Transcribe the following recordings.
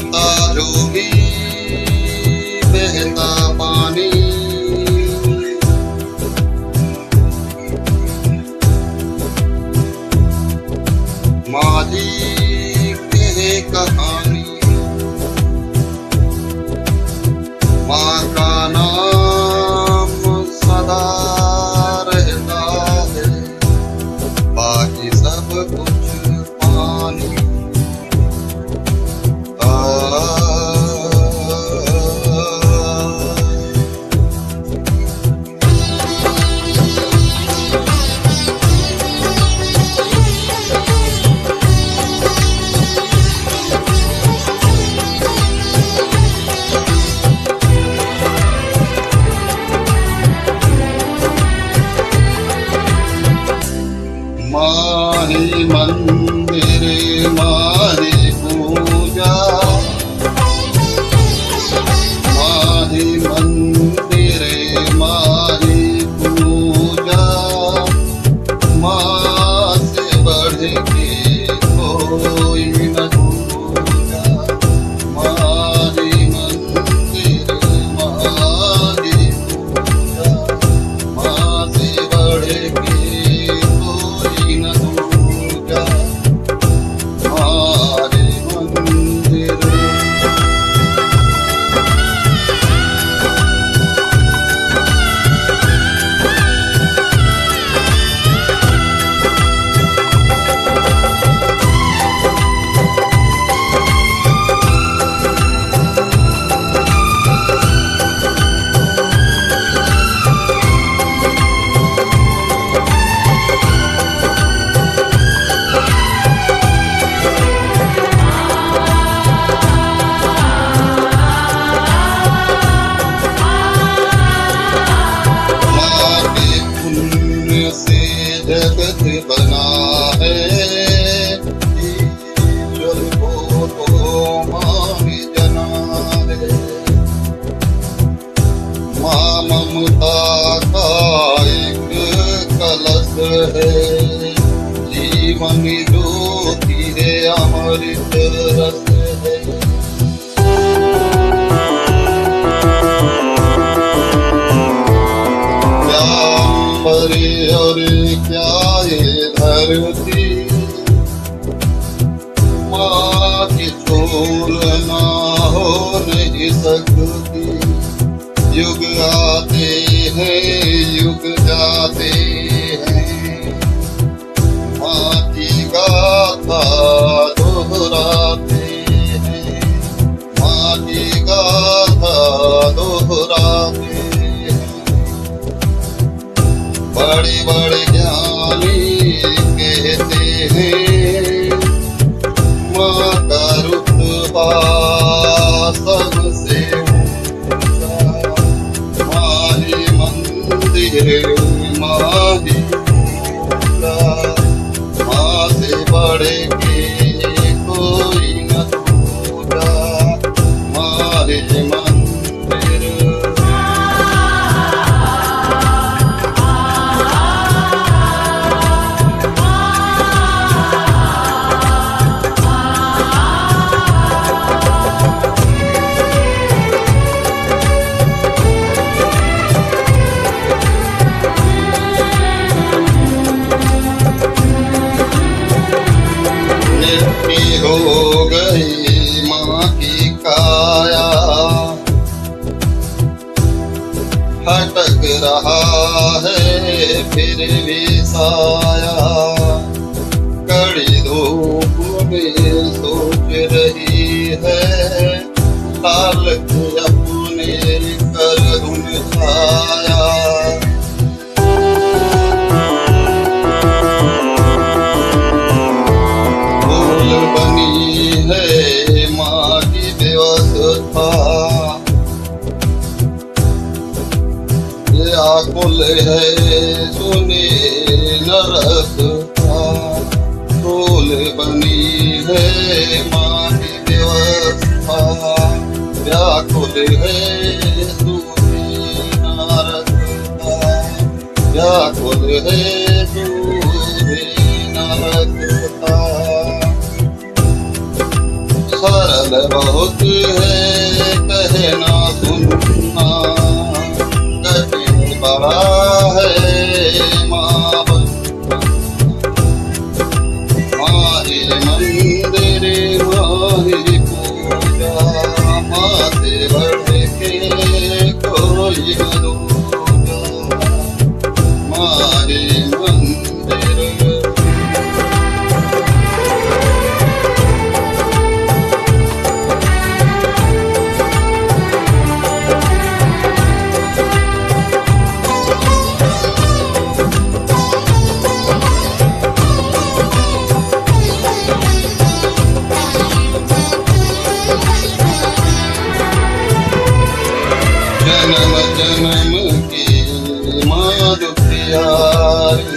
आता जो भी बहता पानी, माझी कहे कहानी, माँ का नाम सदा रहता है, बाकी सब कुछ पानी। माही मंदिर माही पूजा, माही मंदिर माही पूजा, माँ से बढ़ के कोई न दूजा। माही मंदिर माही पूजा, माँ से बढ़ के जगत बना है, ईश्वर को तो मान जना है। माँ ममता का एक कलश है, जीवन ज्योति है अमृत रस है। और क्या ये धरती, माँ की छोड़ ना हो नहीं सकती। युग आते हैं युग जाते हैं, माँ की गाथा दोहराते हैं, माँ की गाथा दोहराते। बड़े बड़े ज्ञानी कहते हैं, माँ का रुतबा सबसे ऊंचा। माही मंदिर माही पूजा, माँ से बढ़ के कोई न दूजा। माही मंदिर हो गई माँ की काया, हटक रहा है फिर भी साया। कड़ी धूप में सोच रही है, हालत अपने कर धुन छाया। बनी है माँ की व्यवस्था, ये आकुल है सुने न रखता। फूल बनी है माँ की व्यवस्था, व्याकुल है सुने न रखता। व्याकुल है सुने न रखता। शरण बहुत है कहना सुनना, कठिन बड़ा है माँ बनना। माही मंदिर माही पूजा, माँ से बढ़ के कोई न दूजा। माही मंदिर जन्म जन्म की माँ दुखियारी,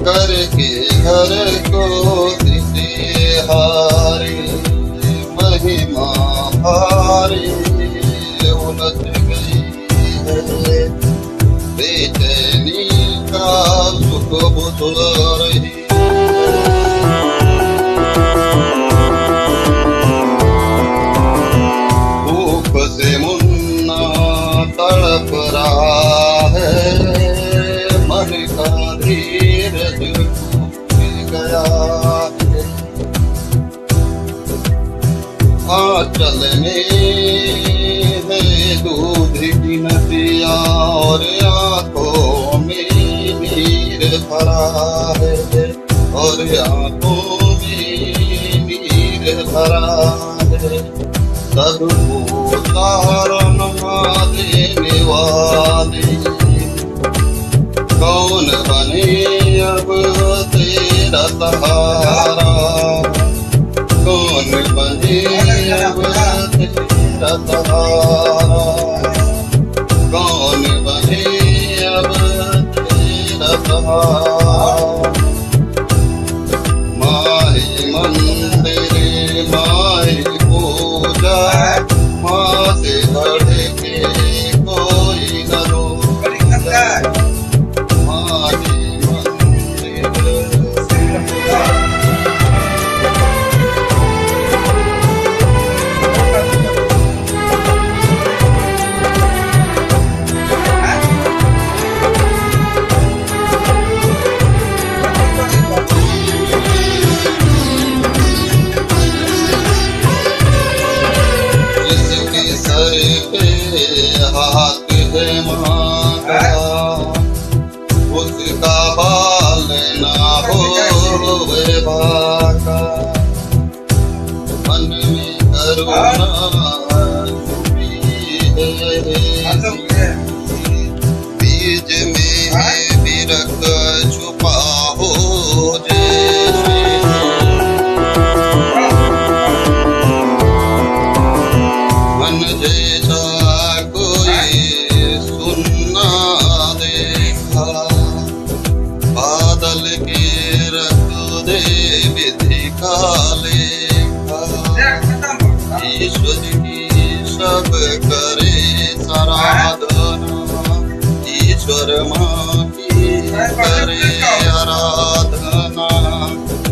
करके घर को हारी। महिमा भारी उलझ गई है, बेचैनी का सुख बुझ रही। से मुन्ना तड़प रहा है, मन का धीरज टूट गया है। आंचल में है दूध की नदिया और आंखों में नीर भरा है, और आंखों में नीर भरा है। सबको तारण देने वाली, कौन बने अब तेरा सहारा, कौन बने अब तेरा सहारा, कौन बने अब तेरा सहारा। माही मंदिर माही पूजा, माँ से बढ़ के कोई न रोका। माही मंदिर सर पे हाथ है माँ का, उसका बाल ना होवे भागा। मन में करुणा छुपी है, बीज में है विरक छुपा हो जैसे। मन जैसा कोई सुनना देखा, बादल के रख दे विधि का लेखा। ईश्वर की सब करे आराधना, ईश्वर माँ की करे आराधना,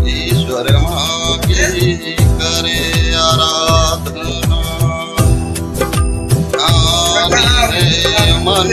ईश्वर माँ की करे आराधना। मन